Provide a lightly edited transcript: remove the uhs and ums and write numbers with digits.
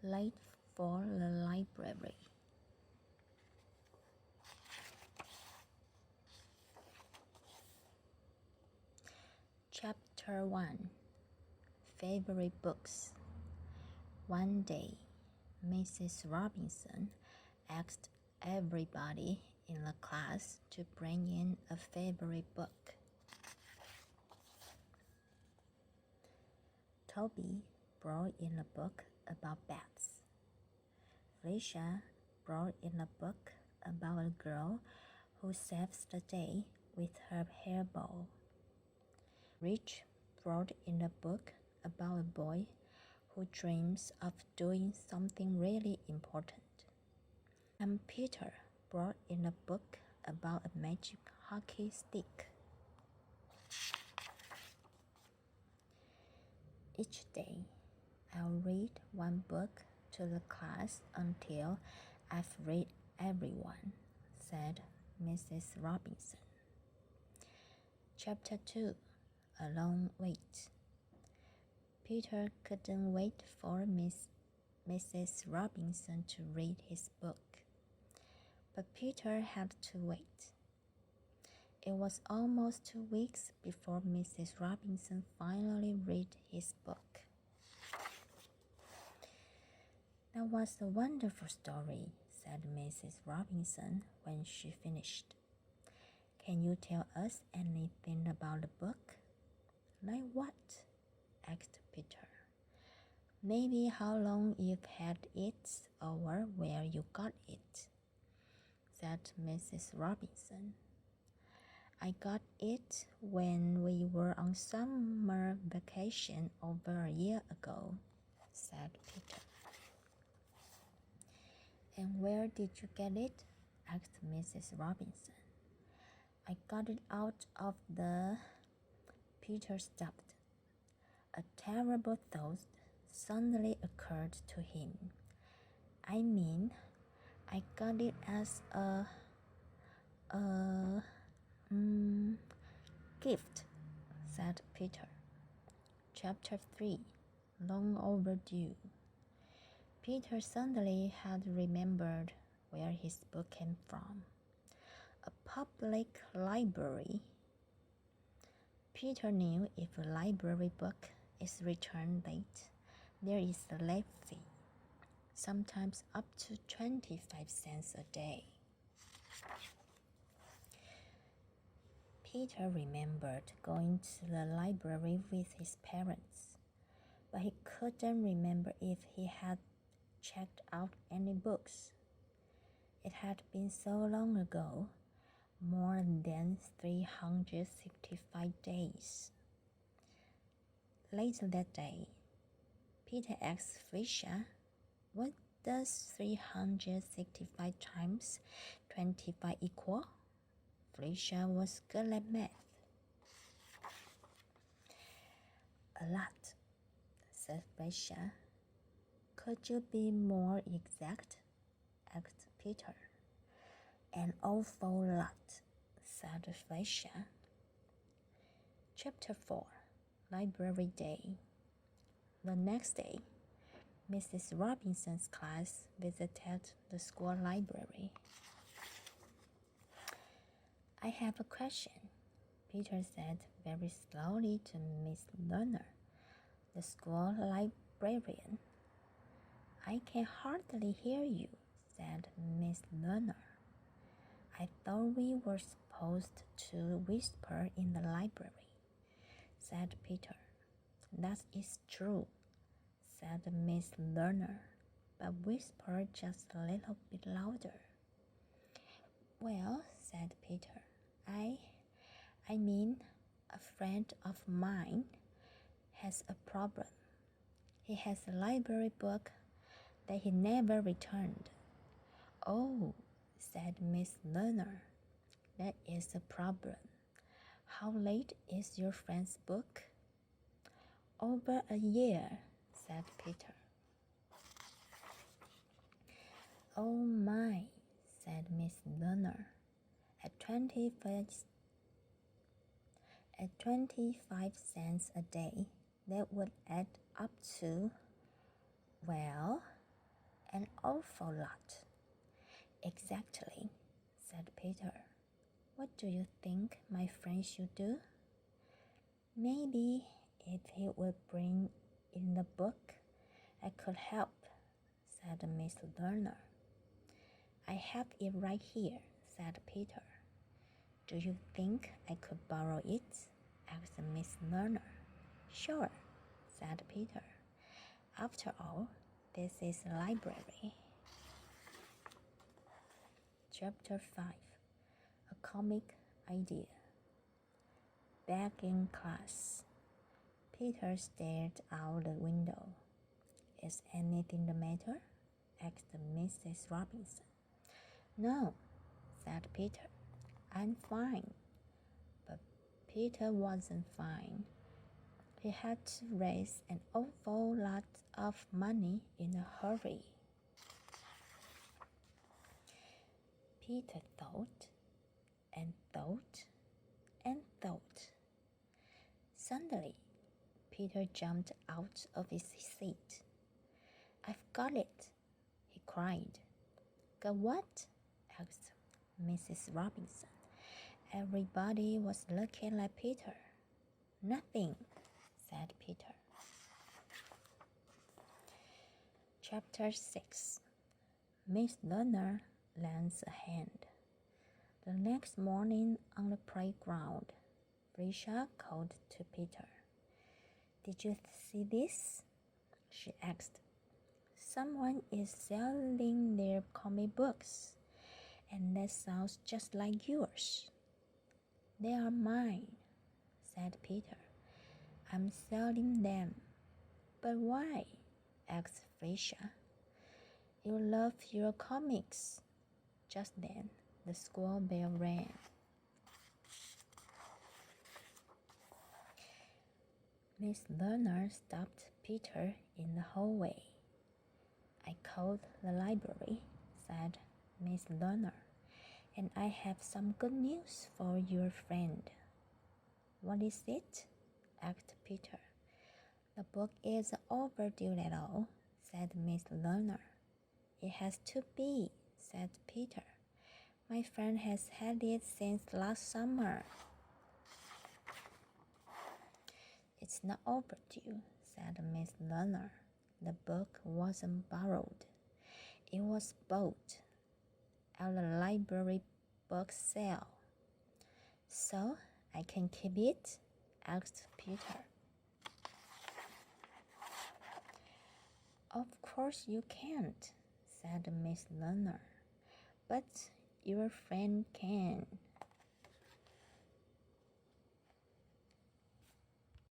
late for the library. Chapter 1 Favorite Books. One day, Mrs. Robinson asked everybody in the class to bring in a favorite book. Toby brought in a book about bats. Felicia brought in a book about a girl who saves the day with her hairball. Rich brought in a book about a boy who dreams of doing something really important. And Peter brought in a book about a magic hockey stick. Each day, I'll read one book to the class until I've read everyone, said Mrs. Robinson. Chapter 2 A Long Wait. Peter couldn't wait for Mrs. Robinson to read his book. But Peter had to wait. It was almost 2 weeks before Mrs. Robinson finally read his book. That was a wonderful story, said Mrs. Robinson when she finished. Can you tell us anything about the book? Like what? Asked Peter. Maybe how long you've had it or where you got it, said Mrs. Robinson. I got it when we were on summer vacation over a year ago, said Peter. And where did you get it? Asked Mrs. Robinson. I got it out of the... Peter stopped. A terrible thought suddenly occurred to him. I mean, I got it as a gift, said Peter. Chapter 3 Long Overdue. Peter suddenly had remembered where his book came from. A public library. Peter knew if a library book is returned late, there is a late fee, sometimes up to 25 cents a day. Peter remembered going to the library with his parents, but he couldn't remember if he had checked out any books. It had been so long ago, more than 365 days. Later that day, Peter asked Felicia, what does 365 times 25 equal? Felicia was good at math. A lot, said Felicia. Could you be more exact? Asked Peter. An awful lot, said Felicia. Chapter 4 Library Day. The next day, Mrs. Robinson's class visited the school library. I have a question, Peter said very slowly to Miss Lerner, the school librarian. I can hardly hear you, said Miss Lerner. I thought we were supposed to whisper in the library, said Peter. That is true, said Miss Lerner, but whisper just a little bit louder. Well, said Peter, I mean, a friend of mine has a problem. He has a library book that he never returned. Oh, said Miss Lerner, that is a problem. How late is your friend's book? Over a year, said Peter. Oh my, said Miss Lerner. At 25 cents a day, that would add up to, well, an awful lot. Exactly, said Peter. What do you think my friend should do? Maybe if he would bring in the book, I could help, said Miss Lerner. I have it right here, said Peter. Do you think I could borrow it? Asked Miss Lerner. Sure, said Peter. After all, this is a library. Chapter 5. A Comic Idea. Back in class, Peter stared out the window. Is anything the matter? Asked Mrs. Robinson. No, said Peter. I'm fine. But Peter wasn't fine. He had to raise an awful lot of money in a hurry. Peter thought and thought and thought. Suddenly, Peter jumped out of his seat. I've got it, he cried. Got what? Asked Mrs. Robinson. Everybody was looking at Peter. Nothing, said Peter. Chapter 6. Miss Lerner lends a hand. The next morning on the playground, Felicia called to Peter. Did you see this? She asked. Someone is selling their comic books, and that sounds just like yours. They are mine, said Peter. I'm selling them. But why? Asked Felicia. You love your comics. Just then, the school bell rang. Miss Lerner stopped Peter in the hallway. I called the library, said Miss Lerner, and I have some good news for your friend. What is it? Asked Peter. The book is overdue at all, said Miss Lerner. It has to be, said Peter. My friend has had it since last summer. It's not overdue, said Miss Lerner. The book wasn't borrowed. It was bought at the library book sale. So I can keep it? Asked Peter. Of course you can't, said Miss Lerner. But your friend can.